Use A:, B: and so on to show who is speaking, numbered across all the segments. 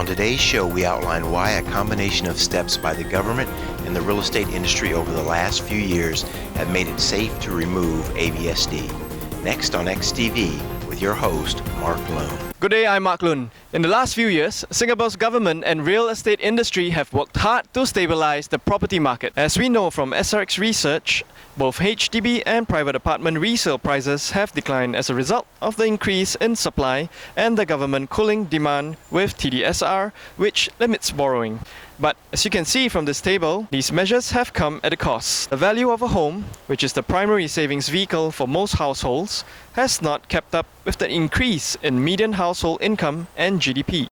A: On today's show, we outline why a combination of steps by the government and the real estate industry over the last few years have made it safe to remove ABSD. Next on XTV with your host, Mark Loon.
B: Good day, I'm Mark Loon. In the last few years, Singapore's government and real estate industry have worked hard to stabilize the property market. As we know from SRX research, both HDB and private apartment resale prices have declined as a result of the increase in supply and the government cooling demand with TDSR, which limits borrowing. But as you can see from this table, these measures have come at a cost. The value of a home, which is the primary savings vehicle for most households, has not kept up with the increase in median household income and GDP.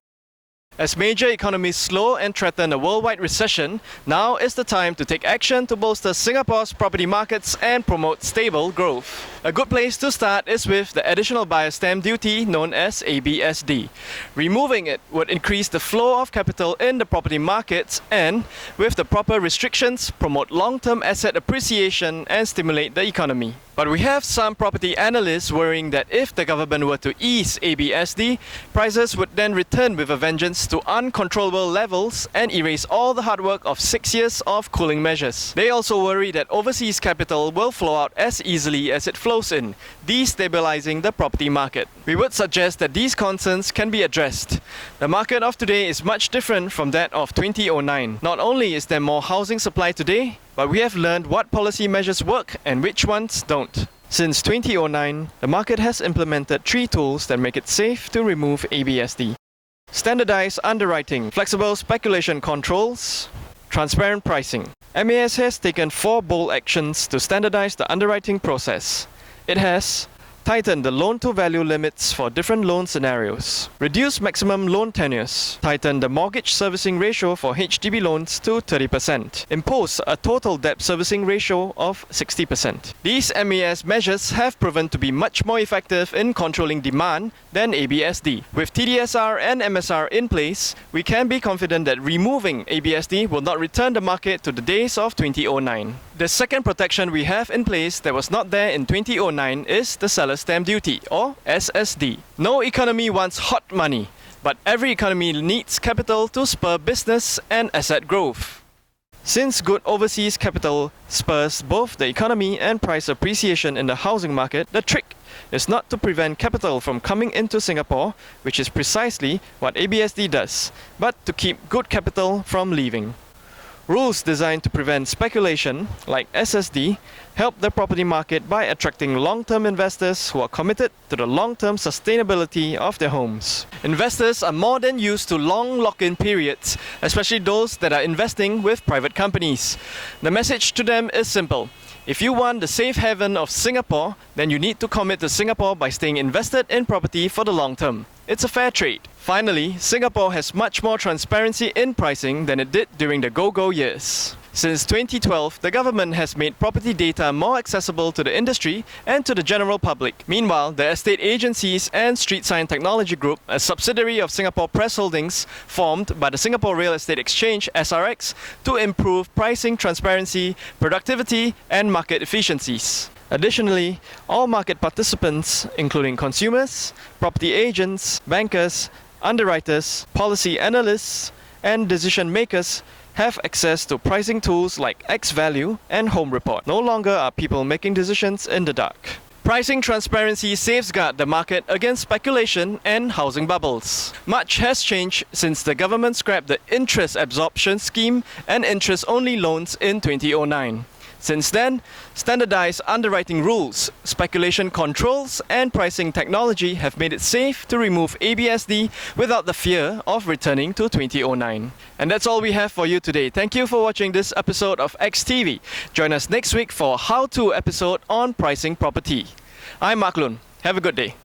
B: As major economies slow and threaten a worldwide recession, now is the time to take action to bolster Singapore's property markets and promote stable growth. A good place to start is with the additional buyer stamp duty known as ABSD. Removing it would increase the flow of capital in the property markets and, with the proper restrictions, promote long-term asset appreciation and stimulate the economy. But we have some property analysts worrying that if the government were to ease ABSD, prices would then return with a vengeance to uncontrollable levels and erase all the hard work of 6 years of cooling measures. They also worry that overseas capital will flow out as easily as it flows in, destabilizing the property market. We would suggest that these concerns can be addressed. The market of today is much different from that of 2009. Not only is there more housing supply today, but we have learned what policy measures work and which ones don't. Since 2009, the market has implemented 3 tools that make it safe to remove ABSD. Standardized underwriting, flexible speculation controls, transparent pricing. MAS has taken 4 bold actions to standardize the underwriting process. It has tighten the loan-to-value limits for different loan scenarios, reduce maximum loan tenures, tighten the mortgage servicing ratio for HDB loans to 30%, impose a total debt servicing ratio of 60%. These MAS measures have proven to be much more effective in controlling demand than ABSD. With TDSR and MSR in place, we can be confident that removing ABSD will not return the market to the days of 2009. The second protection we have in place that was not there in 2009 is the Seller's Stamp Duty, or SSD. No economy wants hot money, but every economy needs capital to spur business and asset growth. Since good overseas capital spurs both the economy and price appreciation in the housing market, the trick is not to prevent capital from coming into Singapore, which is precisely what ABSD does, but to keep good capital from leaving. Rules designed to prevent speculation, like SSD, help the property market by attracting long-term investors who are committed to the long-term sustainability of their homes. Investors are more than used to long lock-in periods, especially those that are investing with private companies. The message to them is simple. If you want the safe haven of Singapore, then you need to commit to Singapore by staying invested in property for the long term. It's a fair trade. Finally, Singapore has much more transparency in pricing than it did during the go-go years. Since 2012, the government has made property data more accessible to the industry and to the general public. Meanwhile, the estate agencies and Street Sign Technology Group, a subsidiary of Singapore Press Holdings, formed by the Singapore Real Estate Exchange (SRX) to improve pricing transparency, productivity, and market efficiencies. Additionally, all market participants, including consumers, property agents, bankers, underwriters, policy analysts, and decision makers, have access to pricing tools like X-Value and Home Report. No longer are people making decisions in the dark. Pricing transparency safeguards the market against speculation and housing bubbles. Much has changed since the government scrapped the interest absorption scheme and interest-only loans in 2009. Since then, standardized underwriting rules, speculation controls, and pricing technology have made it safe to remove ABSD without the fear of returning to 2009. And that's all we have for you today. Thank you for watching this episode of XTV. Join us next week for a how-to episode on pricing property. I'm Mark Loon. Have a good day.